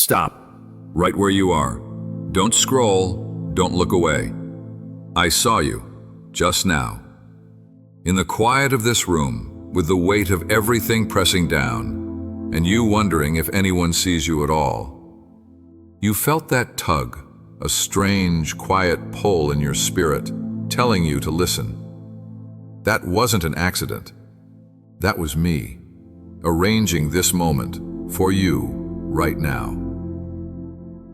Stop, right where you are. Don't scroll, don't look away. I saw you, just now. In the quiet of this room, with the weight of everything pressing down, and you wondering if anyone sees you at all, you felt that tug, a strange, quiet pull in your spirit, telling you to listen. That wasn't an accident. That was me, arranging this moment for you right now.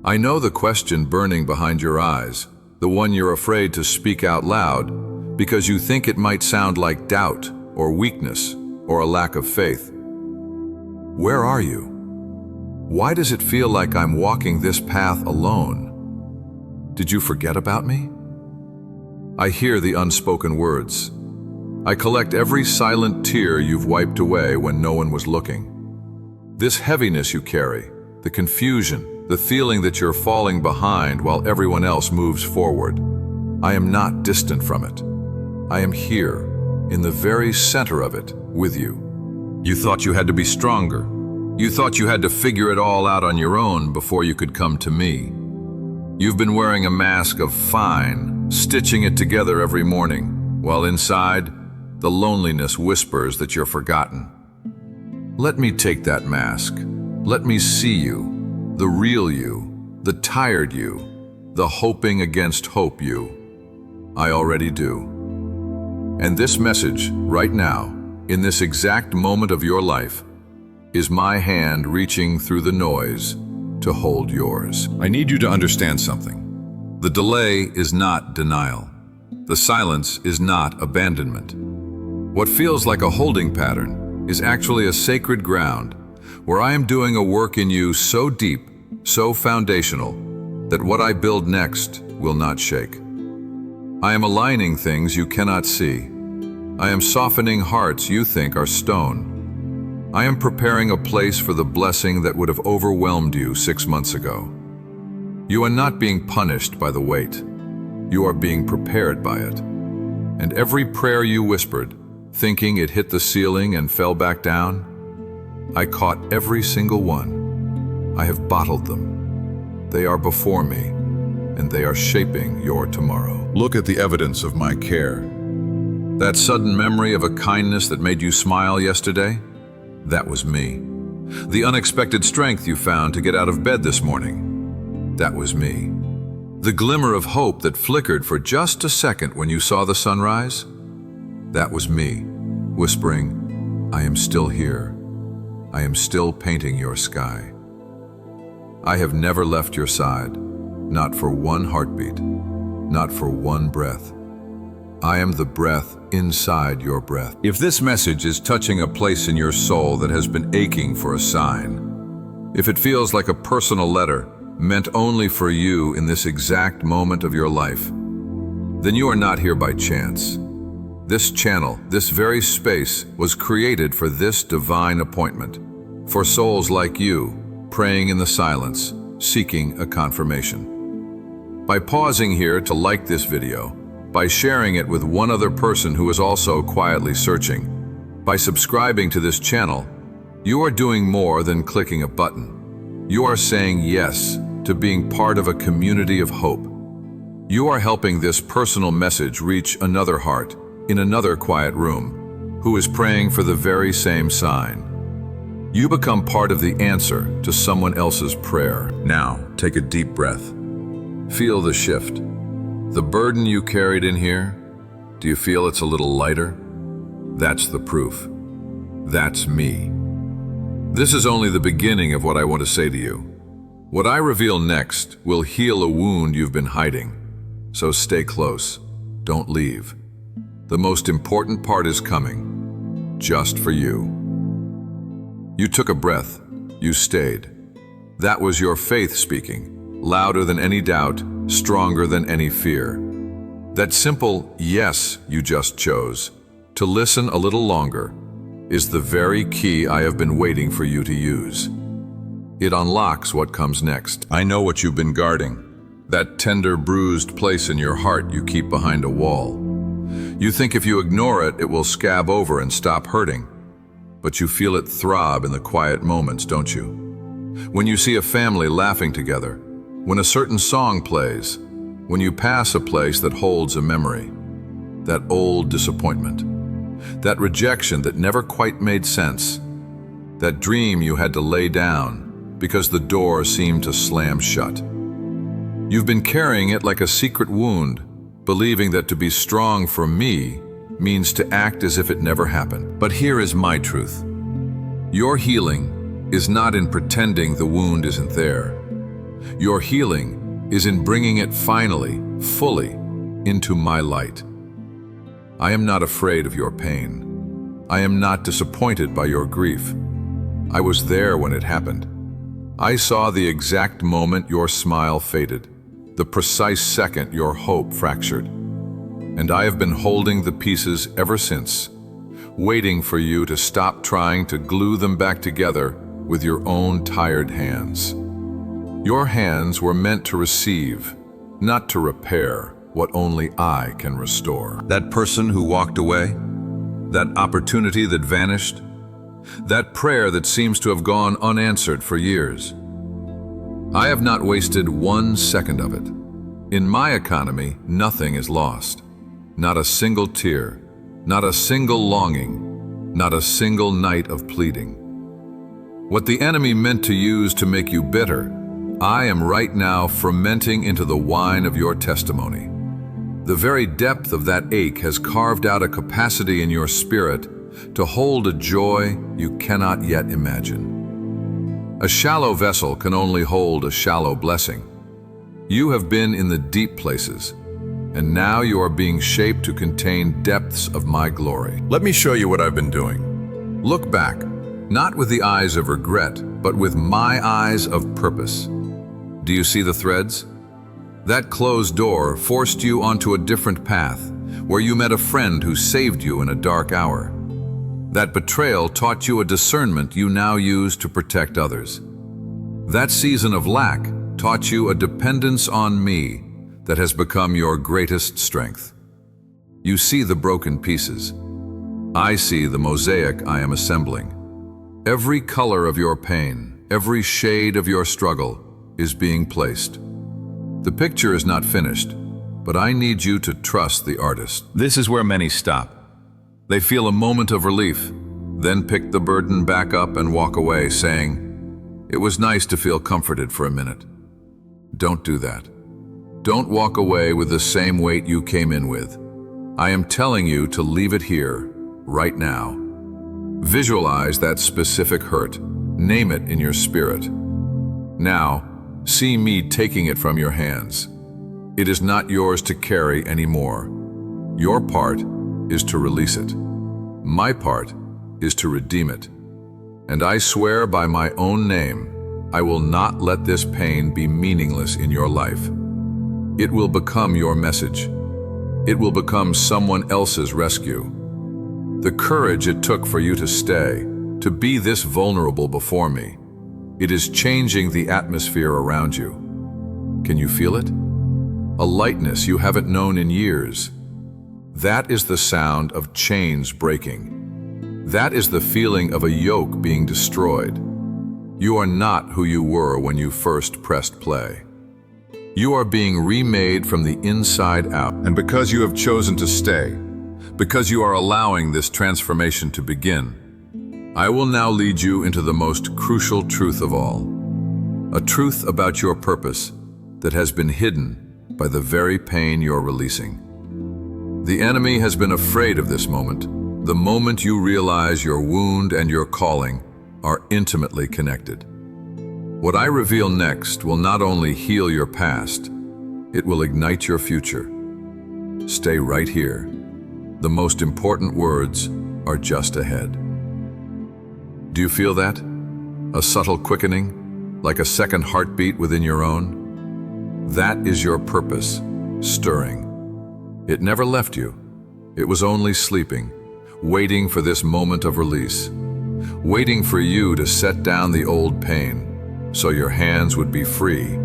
I know the question burning behind your eyes, the one you're afraid to speak out loud because you think it might sound like doubt or weakness or a lack of faith. Where are you? Why does it feel like I'm walking this path alone? Did you forget about me? I hear the unspoken words. I collect every silent tear you've wiped away when no one was looking. This heaviness you carry, the confusion, the feeling that you're falling behind while everyone else moves forward. I am not distant from it. I am here, in the very center of it, with you. You thought you had to be stronger. You thought you had to figure it all out on your own before you could come to me. You've been wearing a mask of fine, stitching it together every morning, while inside, the loneliness whispers that you're forgotten. Let me take that mask. Let me see you, the real you, the tired you, the hoping against hope you. I already do. And this message, right now, in this exact moment of your life, is my hand reaching through the noise to hold yours. I need you to understand something. The delay is not denial. The silence is not abandonment. What feels like a holding pattern is actually a sacred ground where I am doing a work in you so deep, so foundational, that what I build next will not shake. I am aligning things you cannot see. I am softening hearts you think are stone. I am preparing a place for the blessing that would have overwhelmed you 6 months ago. You are not being punished by the weight. You are being prepared by it. And every prayer you whispered, thinking it hit the ceiling and fell back down, I caught every single one. I have bottled them. They are before me, and they are shaping your tomorrow. Look at the evidence of my care. That sudden memory of a kindness that made you smile yesterday, that was me. The unexpected strength you found to get out of bed this morning, that was me. The glimmer of hope that flickered for just a second when you saw the sunrise, that was me, whispering, I am still here. I am still painting your sky. I have never left your side, not for one heartbeat, not for one breath. I am the breath inside your breath. If this message is touching a place in your soul that has been aching for a sign, if it feels like a personal letter meant only for you in this exact moment of your life, then you are not here by chance. This channel, this very space, was created for this divine appointment, for souls like you, praying in the silence, seeking a confirmation. By pausing here to like this video, by sharing it with one other person who is also quietly searching, by subscribing to this channel, you are doing more than clicking a button. You are saying yes to being part of a community of hope. You are helping this personal message reach another heart in another quiet room who is praying for the very same sign. You become part of the answer to someone else's prayer. Now, take a deep breath. Feel the shift. The burden you carried in here, do you feel it's a little lighter? That's the proof. That's me. This is only the beginning of what I want to say to you. What I reveal next will heal a wound you've been hiding. So stay close. Don't leave. The most important part is coming, just for you. You took a breath. You stayed. That was your faith speaking, louder than any doubt, stronger than any fear. That simple yes you just chose, to listen a little longer, is the very key I have been waiting for you to use. It unlocks what comes next. I know what you've been guarding, that tender, bruised place in your heart you keep behind a wall. You think if you ignore it, it will scab over and stop hurting. But you feel it throb in the quiet moments, don't you? When you see a family laughing together, when a certain song plays, when you pass a place that holds a memory, that old disappointment, that rejection that never quite made sense, that dream you had to lay down because the door seemed to slam shut. You've been carrying it like a secret wound, believing that to be strong for me means to act as if it never happened. But here is my truth. Your healing is not in pretending the wound isn't there. Your healing is in bringing it finally, fully, into my light. I am not afraid of your pain. I am not disappointed by your grief. I was there when it happened. I saw the exact moment your smile faded, the precise second your hope fractured. And I have been holding the pieces ever since, waiting for you to stop trying to glue them back together with your own tired hands. Your hands were meant to receive, not to repair what only I can restore. That person who walked away, that opportunity that vanished, that prayer that seems to have gone unanswered for years. I have not wasted 1 second of it. In my economy, nothing is lost. Not a single tear, not a single longing, not a single night of pleading. What the enemy meant to use to make you bitter, I am right now fermenting into the wine of your testimony. The very depth of that ache has carved out a capacity in your spirit to hold a joy you cannot yet imagine. A shallow vessel can only hold a shallow blessing. You have been in the deep places, and now you are being shaped to contain depths of my glory. Let me show you what I've been doing. Look back, not with the eyes of regret, but with my eyes of purpose. Do you see the threads? That closed door forced you onto a different path, where you met a friend who saved you in a dark hour. That betrayal taught you a discernment you now use to protect others. That season of lack taught you a dependence on me that has become your greatest strength. You see the broken pieces. I see the mosaic I am assembling. Every color of your pain, every shade of your struggle is being placed. The picture is not finished, but I need you to trust the artist. This is where many stop. They feel a moment of relief, then pick the burden back up and walk away saying, "It was nice to feel comforted for a minute." Don't do that. Don't walk away with the same weight you came in with. I am telling you to leave it here, right now. Visualize that specific hurt. Name it in your spirit. Now, see me taking it from your hands. It is not yours to carry anymore. Your part is to release it. My part is to redeem it. And I swear by my own name, I will not let this pain be meaningless in your life. It will become your message. It will become someone else's rescue. The courage it took for you to stay, to be this vulnerable before me, it is changing the atmosphere around you. Can you feel it? A lightness you haven't known in years. That is the sound of chains breaking. That is the feeling of a yoke being destroyed. You are not who you were when you first pressed play. You are being remade from the inside out. And because you have chosen to stay, because you are allowing this transformation to begin, I will now lead you into the most crucial truth of all. A truth about your purpose that has been hidden by the very pain you're releasing. The enemy has been afraid of this moment, the moment you realize your wound and your calling are intimately connected. What I reveal next will not only heal your past, it will ignite your future. Stay right here. The most important words are just ahead. Do you feel that? A subtle quickening, like a second heartbeat within your own? That is your purpose, stirring. It never left you. It was only sleeping, waiting for this moment of release, waiting for you to set down the old pain so your hands would be free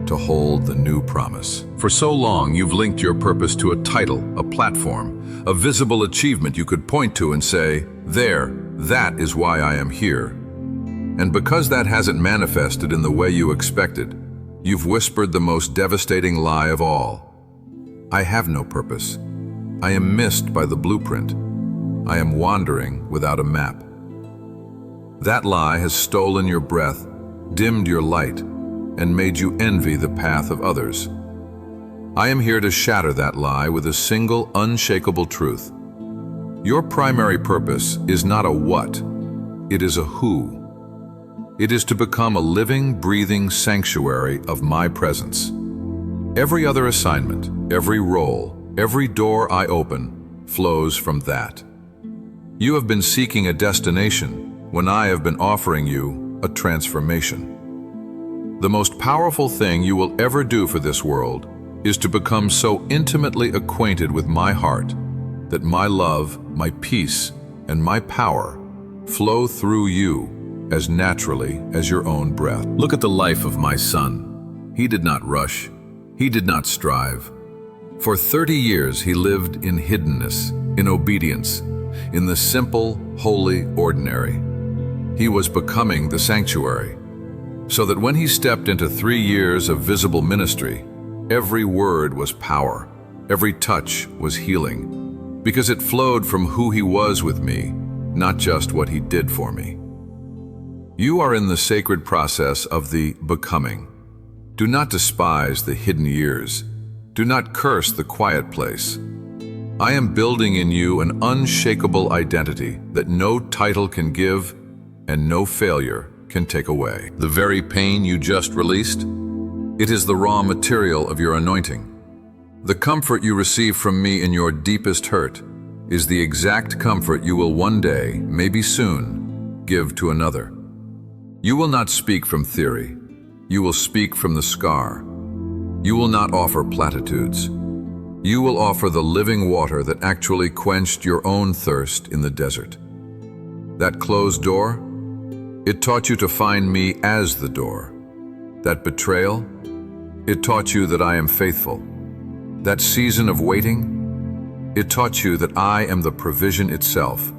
to hold the new promise. For so long, you've linked your purpose to a title, a platform, a visible achievement you could point to and say, "There, that is why I am here." And because that hasn't manifested in the way you expected, you've whispered the most devastating lie of all. I have no purpose. I am missed by the blueprint. I am wandering without a map. That lie has stolen your breath, dimmed your light, and made you envy the path of others. I am here to shatter that lie with a single, unshakable truth. Your primary purpose is not a what, it is a who. It is to become a living, breathing sanctuary of my presence. Every other assignment, every role, every door I open flows from that. You have been seeking a destination when I have been offering you a transformation. The most powerful thing you will ever do for this world is to become so intimately acquainted with my heart that my love, my peace, and my power flow through you as naturally as your own breath. Look at the life of my son. He did not rush. He did not strive. For 30 years he lived in hiddenness, in obedience, in the simple, holy, ordinary. He was becoming the sanctuary, so that when he stepped into 3 years of visible ministry, every word was power, every touch was healing, because it flowed from who he was with me, not just what he did for me. You are in the sacred process of the becoming. Do not despise the hidden years. Do not curse the quiet place. I am building in you an unshakable identity that no title can give and no failure can take away. The very pain you just released, it is the raw material of your anointing. The comfort you receive from me in your deepest hurt is the exact comfort you will one day, maybe soon, give to another. You will not speak from theory. You will speak from the scar. You will not offer platitudes. You will offer the living water that actually quenched your own thirst in the desert. That closed door, it taught you to find me as the door. That betrayal, it taught you that I am faithful. That season of waiting, it taught you that I am the provision itself.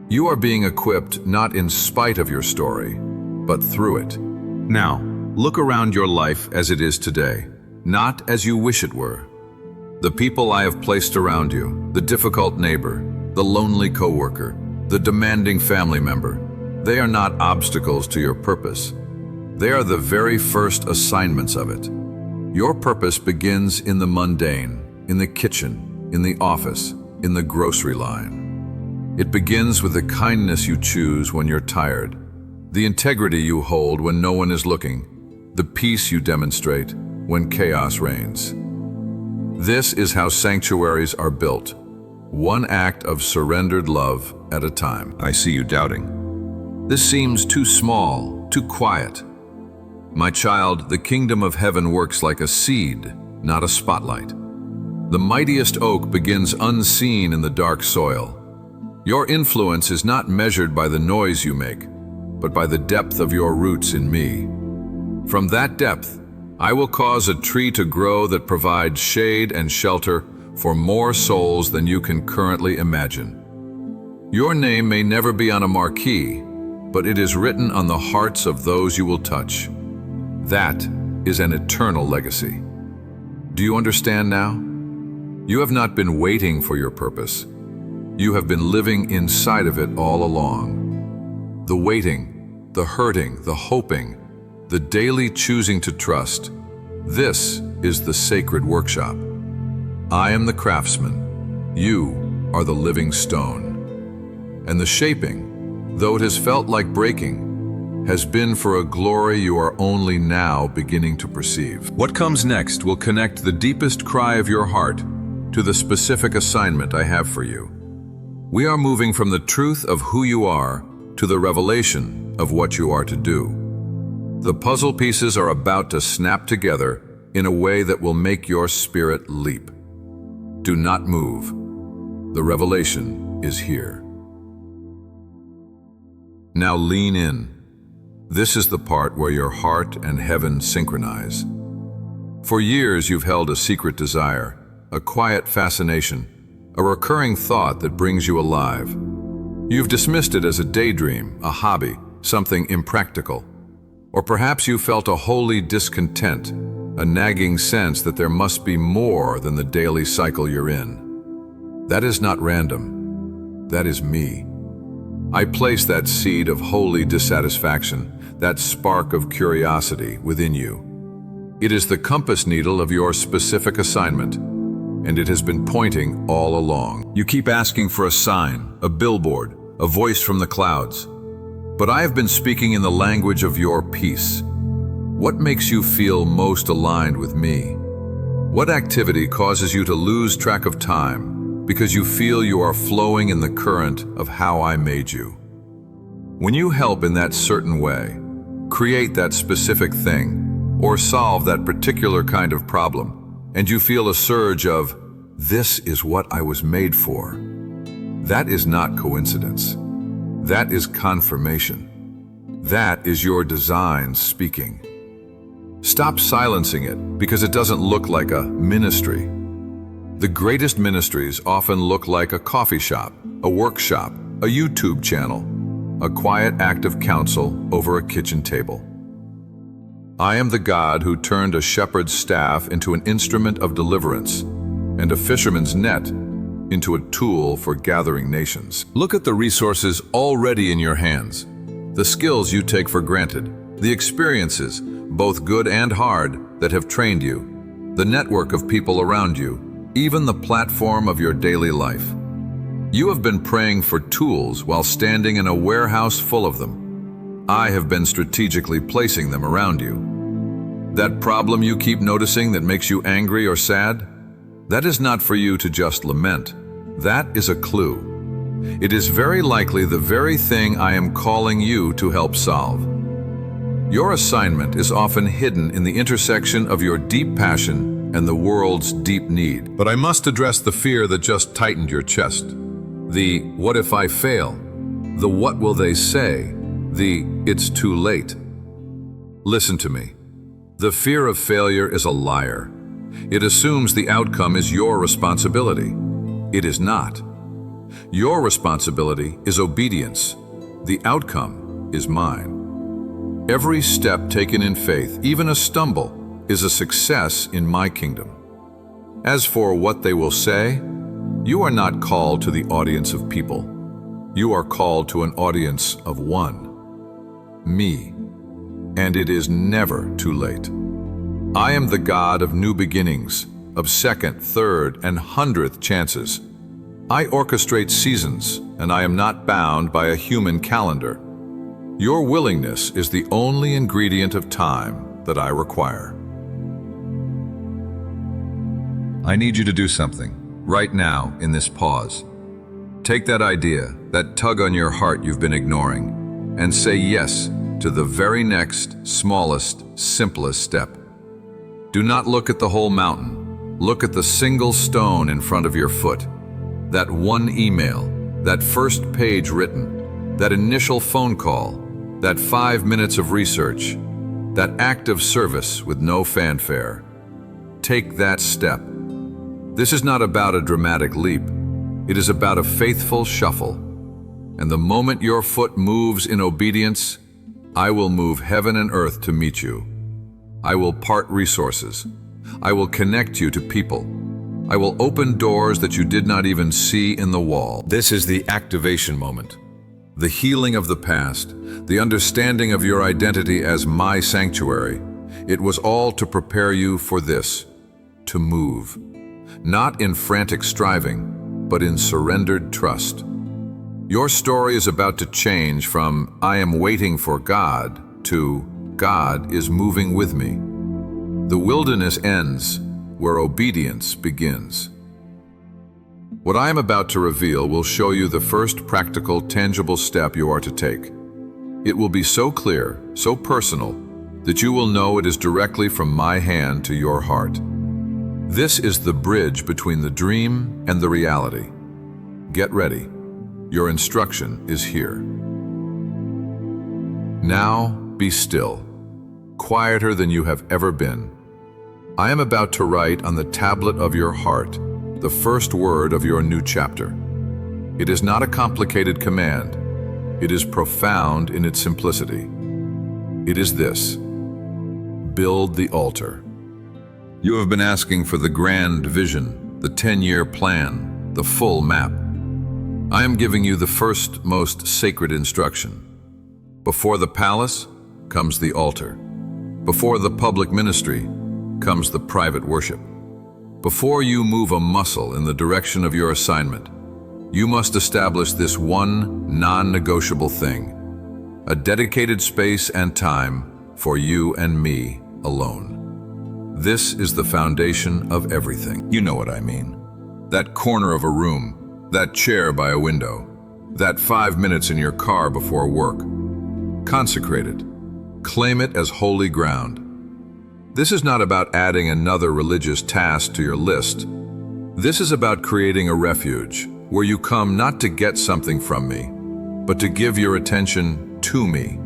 You are being equipped not in spite of your story, but through it. Now, look around your life as it is today, not as you wish it were. The people I have placed around you, the difficult neighbor, the lonely coworker, the demanding family member, they are not obstacles to your purpose. They are the very first assignments of it. Your purpose begins in the mundane, in the kitchen, in the office, in the grocery line. It begins with the kindness you choose when you're tired, the integrity you hold when no one is looking, the peace you demonstrate when chaos reigns. This is how sanctuaries are built, one act of surrendered love at a time. I see you doubting. This seems too small, too quiet. My child, the kingdom of heaven works like a seed, not a spotlight. The mightiest oak begins unseen in the dark soil. Your influence is not measured by the noise you make, but by the depth of your roots in me. From that depth, I will cause a tree to grow that provides shade and shelter for more souls than you can currently imagine. Your name may never be on a marquee, but it is written on the hearts of those you will touch. That is an eternal legacy. Do you understand now? You have not been waiting for your purpose. You have been living inside of it all along. The waiting, the hurting, the hoping, the daily choosing to trust. This is the sacred workshop. I am the craftsman. You are the living stone. And the shaping, though it has felt like breaking, has been for a glory you are only now beginning to perceive. What comes next will connect the deepest cry of your heart to the specific assignment I have for you. We are moving from the truth of who you are to the revelation of what you are to do. The puzzle pieces are about to snap together in a way that will make your spirit leap. Do not move. The revelation is here. Now lean in. This is the part where your heart and heaven synchronize. For years you've held a secret desire, a quiet fascination, a recurring thought that brings you alive. You've dismissed it as a daydream, a hobby, something impractical. Or perhaps you felt a holy discontent, a nagging sense that there must be more than the daily cycle you're in. That is not random. That is me. I place that seed of holy dissatisfaction, that spark of curiosity within you. It is the compass needle of your specific assignment, and it has been pointing all along. You keep asking for a sign, a billboard, a voice from the clouds. But I have been speaking in the language of your peace. What makes you feel most aligned with me? What activity causes you to lose track of time because you feel you are flowing in the current of how I made you? When you help in that certain way, create that specific thing, or solve that particular kind of problem, and you feel a surge of, "This is what I was made for," that is not coincidence. That is confirmation. That is your design speaking. Stop silencing it because it doesn't look like a ministry. The greatest ministries often look like a coffee shop, a workshop, a YouTube channel, a quiet act of counsel over a kitchen table. I am the God who turned a shepherd's staff into an instrument of deliverance and a fisherman's net into a tool for gathering nations. Look at the resources already in your hands, the skills you take for granted, the experiences, both good and hard, that have trained you, the network of people around you, even the platform of your daily life. You have been praying for tools while standing in a warehouse full of them. I have been strategically placing them around you. That problem you keep noticing that makes you angry or sad, that is not for you to just lament. That is a clue. It is very likely the very thing I am calling you to help solve. Your assignment is often hidden in the intersection of your deep passion and the world's deep need. But I must address the fear that just tightened your chest. The "what if I fail?" The "what will they say?" The "it's too late." Listen to me. The fear of failure is a liar. It assumes the outcome is your responsibility. It is not. Your responsibility is obedience. The outcome is mine. Every step taken in faith, even a stumble, is a success in my kingdom. As for what they will say, you are not called to the audience of people. You are called to an audience of one, me. And it is never too late. I am the God of new beginnings, of second, third, and 100th chances. I orchestrate seasons, and I am not bound by a human calendar. Your willingness is the only ingredient of time that I require. I need you to do something, right now, in this pause. Take that idea, that tug on your heart you've been ignoring, and say yes to the very next, smallest, simplest step. Do not look at the whole mountain. Look at the single stone in front of your foot. That one email, that first page written, that initial phone call, that 5 minutes of research, that act of service with no fanfare. Take that step. This is not about a dramatic leap. It is about a faithful shuffle. And the moment your foot moves in obedience, I will move heaven and earth to meet you. I will part resources. I will connect you to people. I will open doors that you did not even see in the wall. This is the activation moment. The healing of the past, the understanding of your identity as my sanctuary. It was all to prepare you for this, to move. Not in frantic striving, but in surrendered trust. Your story is about to change from "I am waiting for God" to "God is moving with me." The wilderness ends where obedience begins. What I am about to reveal will show you the first practical, tangible step you are to take. It will be so clear, so personal, that you will know it is directly from my hand to your heart. This is the bridge between the dream and the reality. Get ready. Your instruction is here. Now, be still, quieter than you have ever been. I am about to write on the tablet of your heart the first word of your new chapter. It is not a complicated command. It is profound in its simplicity. It is this: build the altar. You have been asking for the grand vision, the 10-year plan, the full map. I am giving you the first, most sacred instruction. Before the palace comes the altar. Before the public ministry comes the private worship. Before you move a muscle in the direction of your assignment, you must establish this one non-negotiable thing: a dedicated space and time for you and me alone. This is the foundation of everything. You know what I mean. That corner of a room, that chair by a window, that 5 minutes in your car before work. Consecrate it. Claim it as holy ground. This is not about adding another religious task to your list. This is about creating a refuge where you come not to get something from me, but to give your attention to me,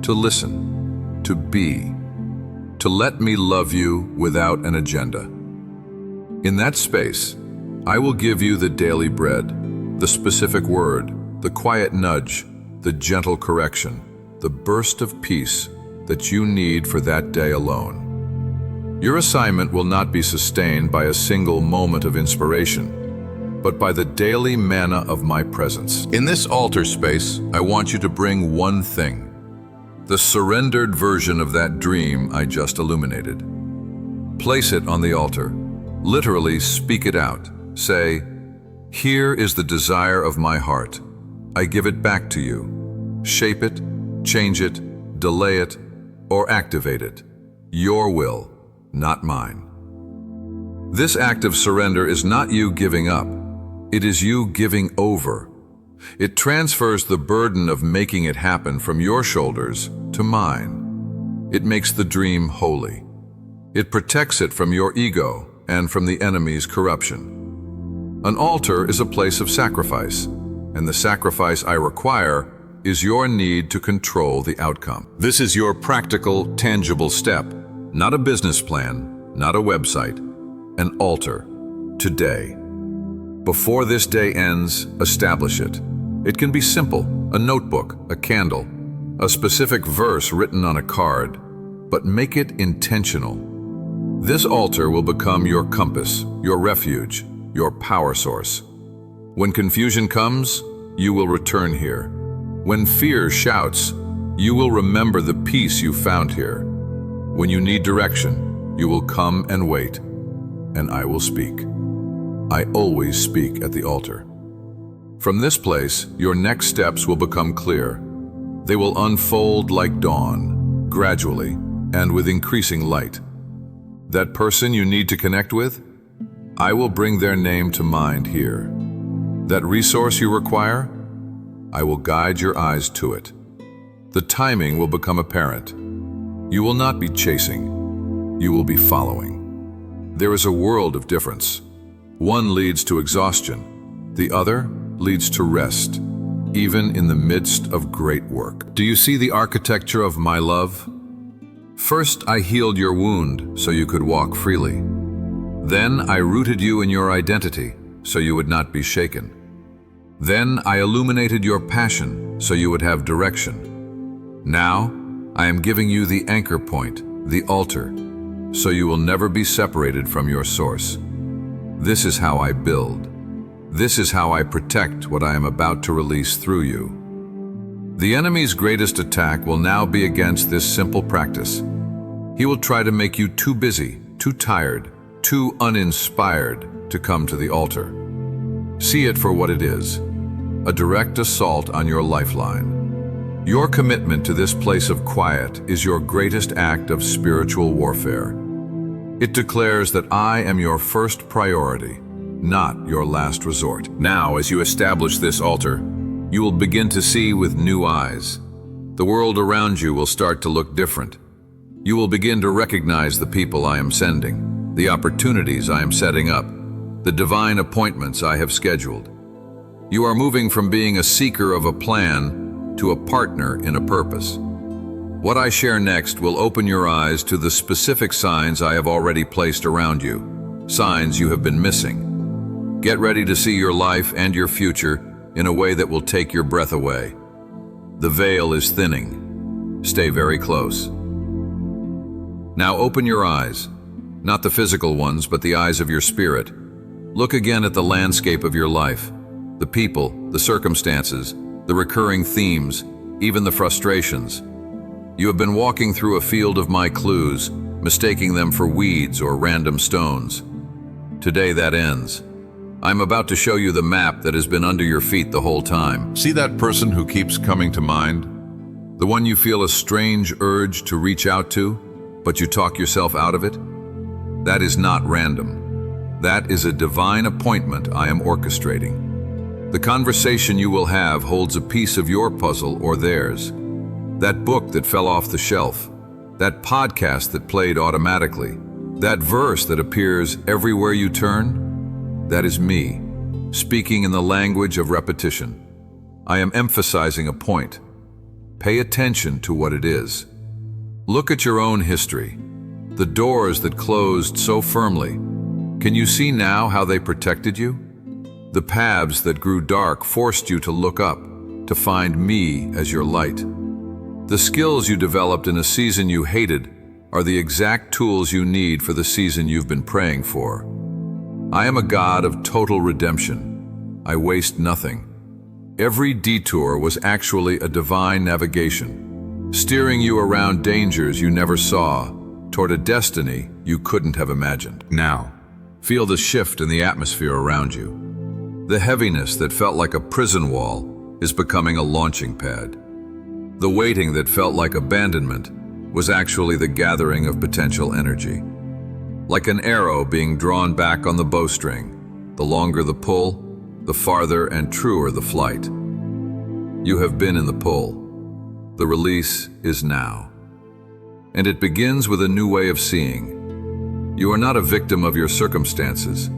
to listen, to be, to let me love you without an agenda. In that space, I will give you the daily bread, the specific word, the quiet nudge, the gentle correction, the burst of peace that you need for that day alone. Your assignment will not be sustained by a single moment of inspiration, but by the daily manna of my presence. In this altar space, I want you to bring one thing: the surrendered version of that dream I just illuminated. Place it on the altar. Literally speak it out. Say, "Here is the desire of my heart. I give it back to you." Shape it, change it, delay it, or activate it. Your will, not mine. This act of surrender is not you giving up. It is you giving over. It transfers the burden of making it happen from your shoulders to mine. It makes the dream holy. It protects it from your ego and from the enemy's corruption. An altar is a place of sacrifice, and the sacrifice I require is your need to control the outcome. This is your practical, tangible step, not a business plan, not a website, an altar, today. Before this day ends, establish it. It can be simple: a notebook, a candle, a specific verse written on a card, but make it intentional. This altar will become your compass, your refuge, your power source. When confusion comes, you will return here. When fear shouts, you will remember the peace you found here. When you need direction, you will come and wait, and I will speak. I always speak at the altar. From this place, your next steps will become clear. They will unfold like dawn, gradually, and with increasing light. That person you need to connect with, I will bring their name to mind here. That resource you require, I will guide your eyes to it. The timing will become apparent. You will not be chasing, you will be following. There is a world of difference. One leads to exhaustion, the other leads to rest, even in the midst of great work. Do you see the architecture of my love? First, I healed your wound so you could walk freely. Then I rooted you in your identity so you would not be shaken. Then I illuminated your passion so you would have direction. Now, I am giving you the anchor point, the altar, so you will never be separated from your source. This is how I build. This is how I protect what I am about to release through you. The enemy's greatest attack will now be against this simple practice. He will try to make you too busy, too tired, too uninspired to come to the altar. See it for what it is: a direct assault on your lifeline. Your commitment to this place of quiet is your greatest act of spiritual warfare. It declares that I am your first priority, not your last resort. Now, as you establish this altar, you will begin to see with new eyes. The world around you will start to look different. You will begin to recognize the people I am sending, the opportunities I am setting up, the divine appointments I have scheduled. You are moving from being a seeker of a plan to a partner in a purpose. What I share next will open your eyes to the specific signs I have already placed around you, signs you have been missing. Get ready to see your life and your future in a way that will take your breath away. The veil is thinning. Stay very close. Now open your eyes, not the physical ones, but the eyes of your spirit. Look again at the landscape of your life, the people, the circumstances, the recurring themes, even the frustrations. You have been walking through a field of my clues, mistaking them for weeds or random stones. Today that ends. I'm about to show you the map that has been under your feet the whole time. See that person who keeps coming to mind? The one you feel a strange urge to reach out to, but you talk yourself out of it? That is not random. That is a divine appointment I am orchestrating. The conversation you will have holds a piece of your puzzle or theirs. That book that fell off the shelf, that podcast that played automatically, that verse that appears everywhere you turn, that is me, speaking in the language of repetition. I am emphasizing a point. Pay attention to what it is. Look at your own history, the doors that closed so firmly. Can you see now how they protected you? The paths that grew dark forced you to look up, to find me as your light. The skills you developed in a season you hated are the exact tools you need for the season you've been praying for. I am a God of total redemption. I waste nothing. Every detour was actually a divine navigation, steering you around dangers you never saw, toward a destiny you couldn't have imagined. Now, feel the shift in the atmosphere around you. The heaviness that felt like a prison wall is becoming a launching pad. The waiting that felt like abandonment was actually the gathering of potential energy. Like an arrow being drawn back on the bowstring, the longer the pull, the farther and truer the flight. You have been in the pull. The release is now. And it begins with a new way of seeing. You are not a victim of your circumstances.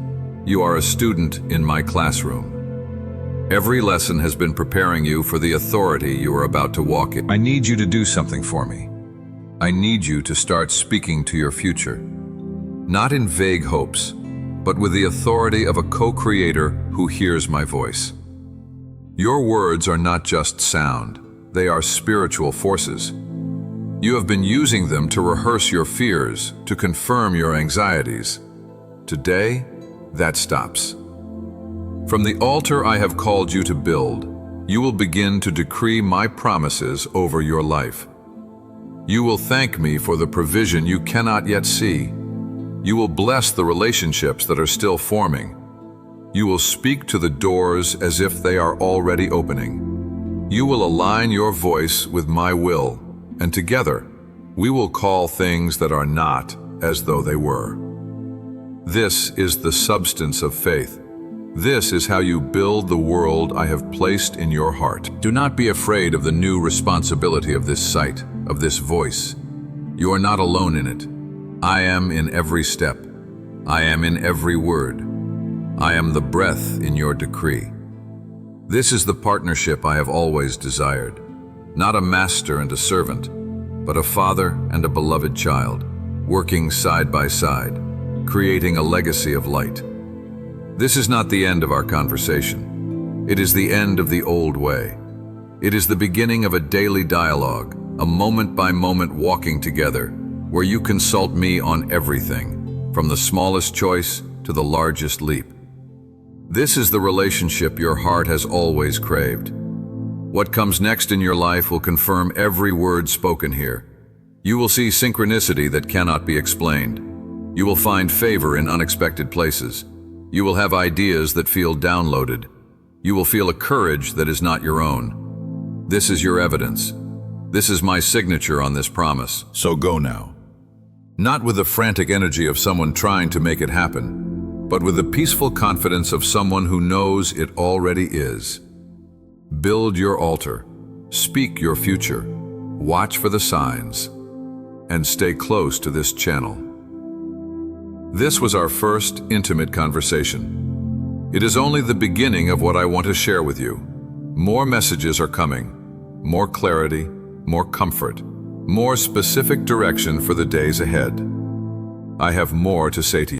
You are a student in my classroom. Every lesson has been preparing you for the authority you are about to walk in. I need you to do something for me. I need you to start speaking to your future. Not in vague hopes, but with the authority of a co-creator who hears my voice. Your words are not just sound, they are spiritual forces. You have been using them to rehearse your fears, to confirm your anxieties. Today, that stops. From the altar I have called you to build, you will begin to decree my promises over your life. You will thank me for the provision you cannot yet see. You will bless the relationships that are still forming. You will speak to the doors as if they are already opening. You will align your voice with my will, and together, we will call things that are not as though they were. This is the substance of faith. This is how you build the world I have placed in your heart. Do not be afraid of the new responsibility of this sight, of this voice. You are not alone in it. I am in every step. I am in every word. I am the breath in your decree. This is the partnership I have always desired. Not a master and a servant, but a father and a beloved child, working side by side, creating a legacy of light. This is not the end of our conversation. It is the end of the old way. It is the beginning of a daily dialogue, a moment-by-moment walking together, where you consult me on everything, from the smallest choice to the largest leap. This is the relationship your heart has always craved. What comes next in your life will confirm every word spoken here. You will see synchronicity that cannot be explained. You will find favor in unexpected places. You will have ideas that feel downloaded. You will feel a courage that is not your own. This is your evidence. This is my signature on this promise. So go now. Not with the frantic energy of someone trying to make it happen, but with the peaceful confidence of someone who knows it already is. Build your altar, speak your future, watch for the signs, and stay close to this channel. This was our first intimate conversation. It is only the beginning of what I want to share with you. More messages are coming, more clarity, more comfort, more specific direction for the days ahead. I have more to say to you.